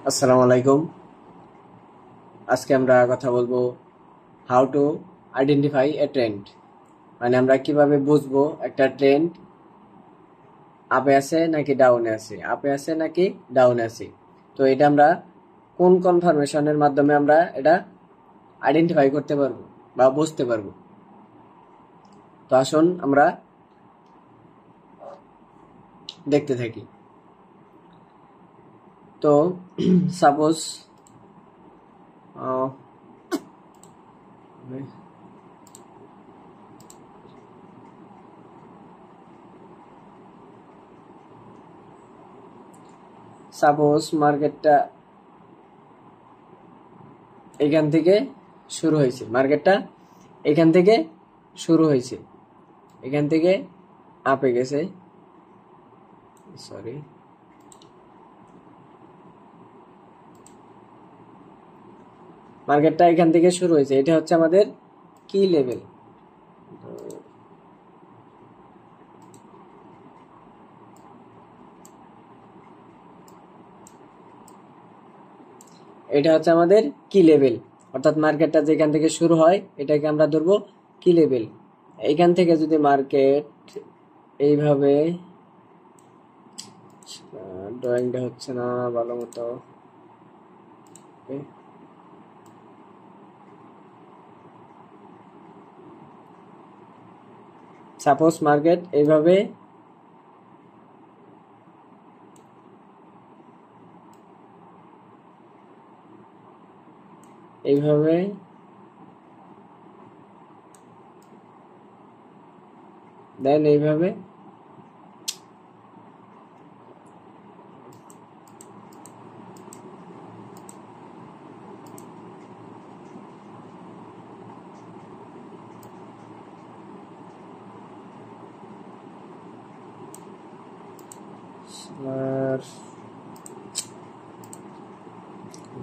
আসসালামু আলাইকুম। আজকে আমরা কথা বলবো how to identify A trend, মানে আমরা কিভাবে বুঝবো একটা ট্রেন্ড আপে আছে নাকি ডাউনে আছে, আপে আছে নাকি ডাউনে আছে। তো এটা আমরা কোন কনফার্মেশনের মাধ্যমে আমরা এটা আইডেন্টিফাই করতে পারবো বা বুঝতে পারবো। তো আসুন আমরা দেখতে থাকি। তো সাপোজ মার্কেটটা এখান থেকে শুরু হয়েছে, মার্কেটটা এখান থেকে শুরু হয়েছে, এখান থেকে আপে গেছে, সরি, মার্কেটটা এখান থেকে শুরু হয়েছে। এটা হচ্ছে আমাদের কি লেভেল। এটা হচ্ছে আমাদের কি লেভেল, অর্থাৎ মার্কেটটা যেখান থেকে শুরু হয় এটাকে আমরা ধরবো কি লেভেল। এইখান থেকে যদি মার্কেট এইভাবে, ড্রয়িংটা হচ্ছে না ভালো মতো, সাপোজ মার্কেট এইভাবে এইভাবে দেন এইভাবে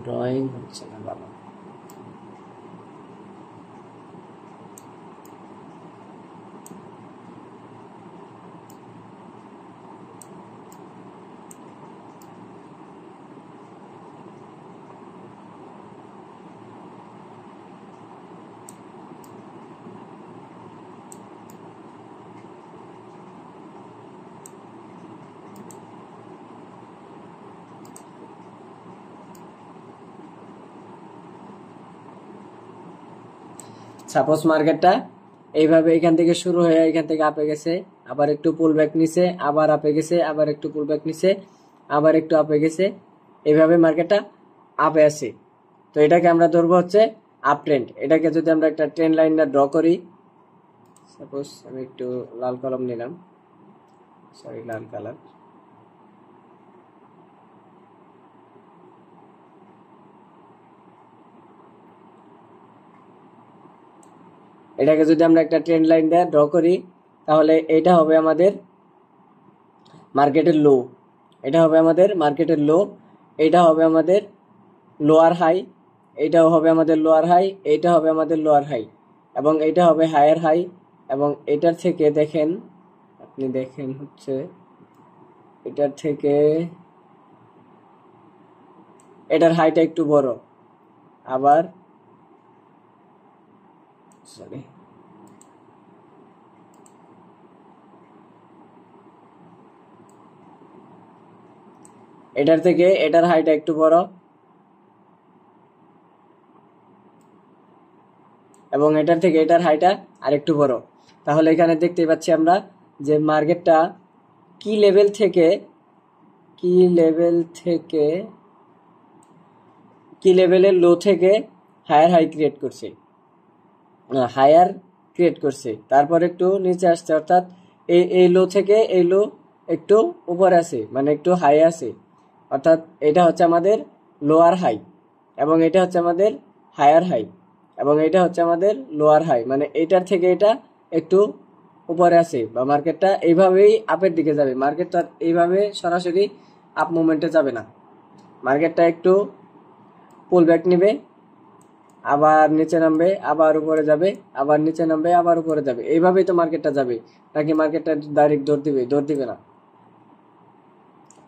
ড্রয়িং হচ্ছে না ভালো। সাপোজ মার্কেটটা এইভাবে এখান থেকে শুরু হয়ে এখান থেকে আপে গেছে, আবার একটু পুল ব্যাক নিছে, আবার আপে গেছে, আবার একটু পুল ব্যাক নিছে, আবার একটু আপে গেছে, এইভাবে মার্কেটটা আপে আছে। তো এটাকে আমরা ধরবো হচ্ছে আপ ট্রেন্ড। এটাকে যদি আমরা একটা ট্রেন্ড লাইন ড্র করি, সাপোজ আমি একটু লাল কলম নিলাম, সরি লাল কালার, এটাকে যদি আমরা একটা ট্রেন্ড লাইন দিয়ে ড্র করি তাহলে এটা হবে আমাদের মার্কেটের লো, এটা হবে আমাদের মার্কেটের লো, এটা হবে আমাদের লোয়ার হাই, এটাও হবে আমাদের লোয়ার হাই, এটা হবে আমাদের লোয়ার হাই, এবং এটা হবে হায়ার হাই। এবং এটার থেকে দেখেন, আপনি দেখেন হচ্ছে এটার থেকে এটার হাইটা একটু বড়, আবার সরি এটার থেকে এটার হাইটা একটু বড়, এবং এটার থেকে এটার হাইটা আরেকটু বড়। তাহলে এখানে দেখতে পাচ্ছি আমরা যে মার্কেটটা কি লেভেল থেকে কি লেভেলের লো থেকে হায়ার হাই ক্রিয়েট করছে, হায়ার ক্রিয়েট করছে, তারপর একটু নিচে আসছে, অর্থাৎ এই লো থেকে এই লো একটু উপরে আছে, মানে একটু হাই আছে, অর্থাৎ এটা হচ্ছে আমাদের লোয়ার হাই, এবং এটা হচ্ছে আমাদের হায়ার হাই, এবং এটা হচ্ছে আমাদের লোয়ার হাই, মানে এটার থেকে এটা একটু উপরে আছে, বা মার্কেটটা এইভাবেই আপের দিকে যাবে। মার্কেটটা এইভাবে সরাসরি আপ মুভমেন্টে যাবে না, মার্কেটটা একটু পুল ব্যাক নেবে, আবার নিচে নামবে, আবার উপরে যাবে, আবার নিচে নামবে, আবার উপরে যাবে, এইভাবেই তো মার্কেটটা যাবে, নাকি মার্কেটটা ডাইরেক্ট দৌড় দিবে না।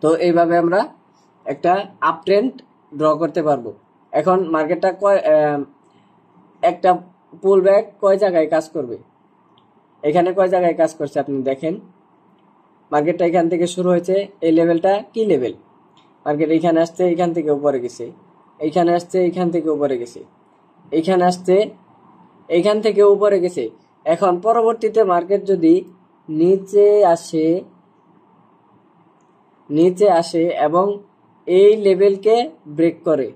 তো এইভাবে আমরা একটা আপ ট্রেন্ড ড্র করতে পারবো। এখন মার্কেটটা একটা পুল ব্যাক কয় জায়গায় কাজ করবে, এখানে কয় জায়গায় কাজ করছে আপনি দেখেন। মার্কেটটা এখান থেকে শুরু হয়েছে, এই লেভেলটা কি লেভেল, মার্কেট এখানে আসছে, এখান থেকে উপরে গেছে, এইখানে আসছে, এখান থেকে উপরে গেছে, এইখানে আসছে, এইখান থেকে উপরে গেছে। এখন পরবর্তীতে মার্কেট যদি নিচে আসে এবং এই লেভেলকে ব্রেক করে,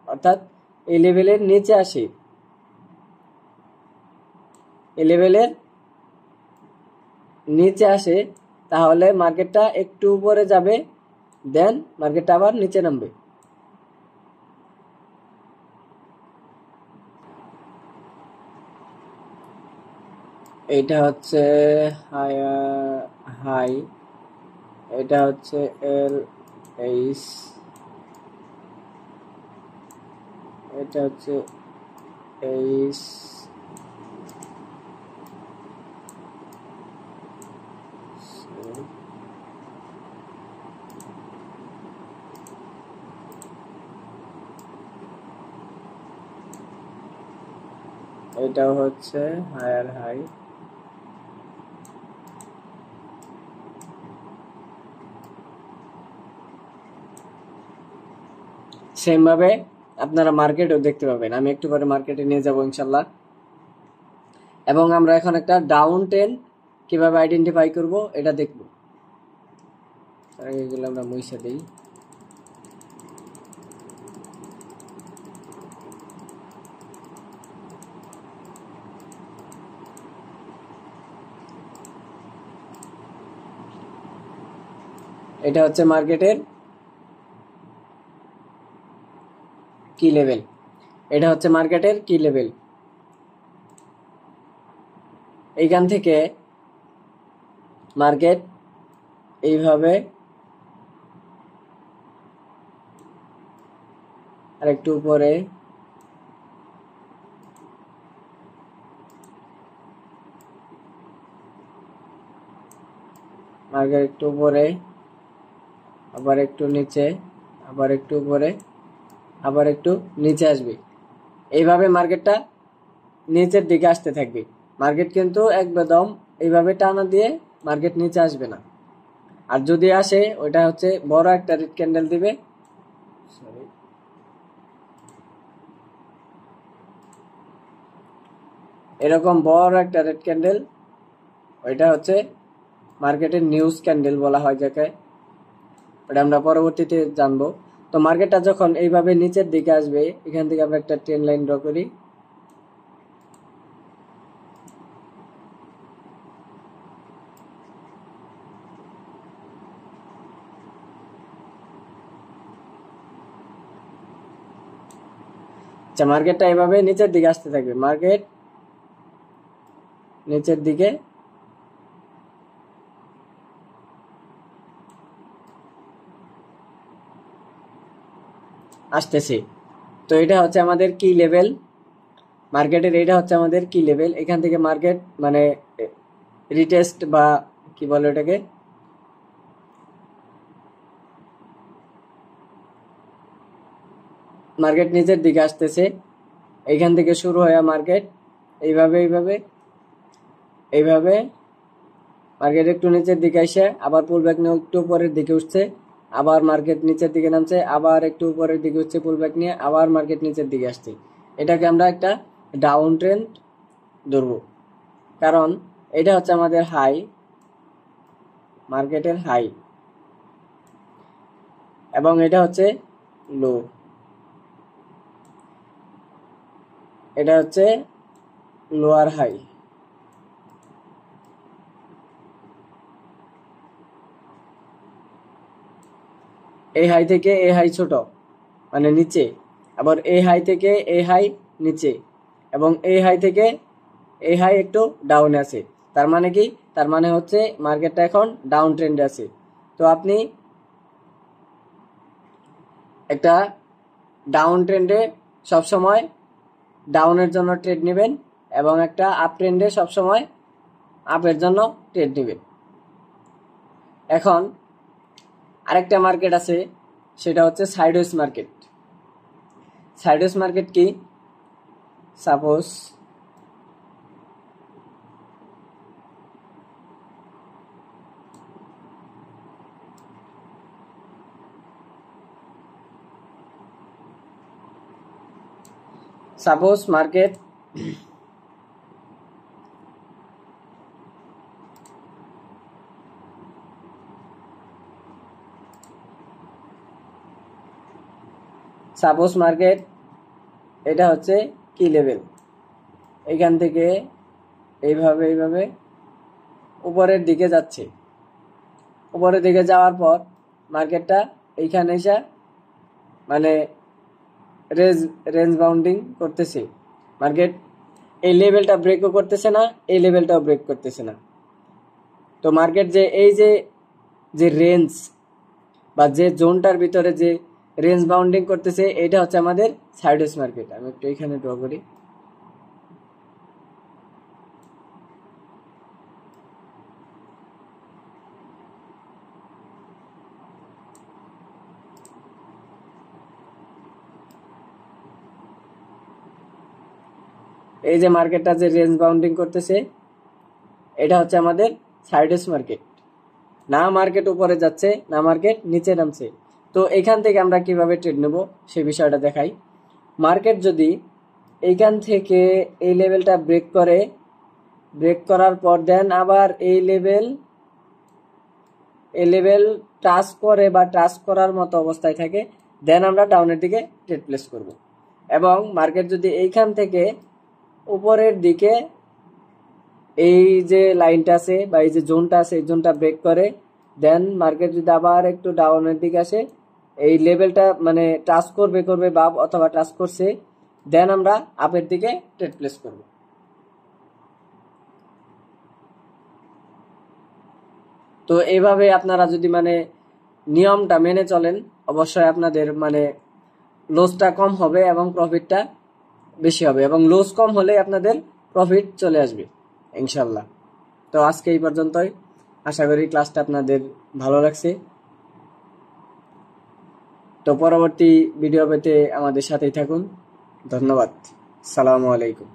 অর্থাৎ এই লেভেলের নিচে আসে, এই লেভেলের নিচে আসে, তাহলে মার্কেটটা একটু উপরে যাবে, দেন মার্কেটটা আবার নিচে নামবে। এটা হচ্ছে হাই, এটা হচ্ছে এল এইচ, এটা হচ্ছে এইচ, এটাও হচ্ছে হায়ার হাই। সেম ভাবে আপনারা মার্কেটও দেখতে পাবেন, আমি একটু পরে মার্কেটে নিয়ে যাব ইনশাল্লাহ। এবং আমরা এখন একটা ডাউন ট্রেন্ড কিভাবে আইডেন্টিফাই করব এটা দেখব। এগুলো আমরা মুছে দিই। এটা হচ্ছে মার্কেটের কি লেভেল, এটা হচ্ছে মার্কেটের কি লেভেল। এইখান থেকে মার্কেট এইভাবে আরেকটু উপরে, মার্কেট একটু উপরে, আবার একটু নিচে, আবার একটু উপরে, আবার একটু নিচে আসবে। এইভাবে মার্কেটটা নিচের দিকে আসতে থাকবে। মার্কেট কিন্তু একদম এইভাবে টানা দিয়ে মার্কেট নিচে আসবে না। আর যদি আসে ওইটা হচ্ছে বড় একটা রেড ক্যান্ডেল দিবে, এরকম বড় একটা রেড ক্যান্ডেল, ওইটা হচ্ছে মার্কেটের নিউজ ক্যান্ডেল বলা হয় যাকে, ওটা আমরা পরবর্তীতে জানবো। তো মার্কেটটা যখন এইভাবে নিচের দিকে আসবে, এখান থেকে আমরা একটা ট্রেন লাইন ড্র করি। আচ্ছা, মার্কেটটা এভাবে নিচের দিকে আসতে থাকবে, মার্কেট নিচের দিকে আসতেছে। তো এটা হচ্ছে আমাদের কি লেভেল মার্কেটের, এটা হচ্ছে আমাদের কি লেভেল। এখান থেকে মার্কেট মানে রিটেস্ট বা কি বলে ওটাকে, মার্কেট নিচের দিকে আসতেছে, এইখান থেকে শুরু হয় মার্কেট এইভাবে এইভাবে এইভাবে মার্কেট একটু নিচের দিকে আসে, আবার পুল ব্যাক নিয়ে একটু উপরের দিকে উঠছে, আবার মার্কেট নিচের দিকে নামছে, আবার একটু উপরের দিকে উঠছে পুল ব্যাক নিয়ে, আবার মার্কেট নিচের দিকে আসছে। এটাকে আমরা একটা ডাউন ট্রেন্ড ধরবো, কারণ এটা হচ্ছে আমাদের হাই, মার্কেটের হাই, এবং এটা হচ্ছে লো, এটা হচ্ছে লোয়ার হাই। এই হাই থেকে এই হাই ছোট মানে নিচে, আবার এই হাই থেকে এই হাই নিচে, এবং এই হাই থেকে এই হাই একটু ডাউনে আছে। তার মানে কি, তার মানে হচ্ছে মার্কেটটা এখন ডাউন ট্রেন্ডে আছে। তো আপনি একটা ডাউন ট্রেন্ডে সবসময় ডাউনের জন্য ট্রেড নেবেন, এবং একটা আপ ট্রেন্ডে সবসময় আপের জন্য ট্রেড নেবেন। এখন আরেকটা মার্কেট আছে, সেটা হচ্ছে সাইডওয়েজ মার্কেট। সাইডওয়েজ মার্কেট কি? সাপোজ মার্কেট এটা হচ্ছে কি লেভেল, এখান থেকে এইভাবে উপরের দিকে যাচ্ছে। উপরের দিকে যাওয়ার পর মার্কেটটা এইখানে এসে মানে রেঞ্জ বাউন্ডিং করতেছে। মার্কেট এই লেভেলটা ব্রেকও করতেছে না, এই লেভেলটাও ব্রেক করতেছে না। তো মার্কেট যে এই যে রেঞ্জ বা যে জোনটার ভিতরে যে রেঞ্জ বাউন্ডিং করতেছে, এটা হচ্ছে আমাদের সাইডওয়েজ মার্কেট। আমি একটু এখানে ড্র করি। এই যে মার্কেটটা যে রেঞ্জ বাউন্ডিং করতেছে, এটা হচ্ছে আমাদের সাইডওয়েজ মার্কেট। না মার্কেট উপরে যাচ্ছে, না মার্কেট নিচে নামছে। তো এখান থেকে আমরা কিভাবে ট্রেড নেব সেই বিষয়টা দেখাই। মার্কেট যদি এইখান থেকে এই লেভেলটা ব্রেক করার পর দেন আবার এই লেভেল টাচ করে বা টাচ করার মতো অবস্থায় থাকে, দেন আমরা ডাউনের দিকে ট্রেড প্লেস করব। এবং মার্কেট যদি এইখান থেকে উপরের দিকে এই যে লাইনটা আছে বা এই যে জোনটা আছে, এই জোনটা ব্রেক করে, দেন মার্কেট যদি আবার একটু ডাউনের দিকে আসে, এই লেভেলটা মানে টাচ করবে বা অথবা টাচ করছে, দেন আমরা আপের দিকে ট্রেড প্লেস করব। তো এইভাবে আপনারা যদি মানে নিয়মটা মেনে চলেন, অবশ্যই আপনাদের মানে লসটা কম হবে এবং প্রফিটটা বেশি হবে, এবং লস কম হলে আপনাদের প্রফিট চলে আসবে ইনশাল্লাহ। তো আজকে এই পর্যন্তই। আশা করি ক্লাসটা আপনাদের ভালো লাগছে। তো পরবর্তী ভিডিও পেতে আমাদের সাথেই থাকুন। ধন্যবাদ। আসসালামু আলাইকুম।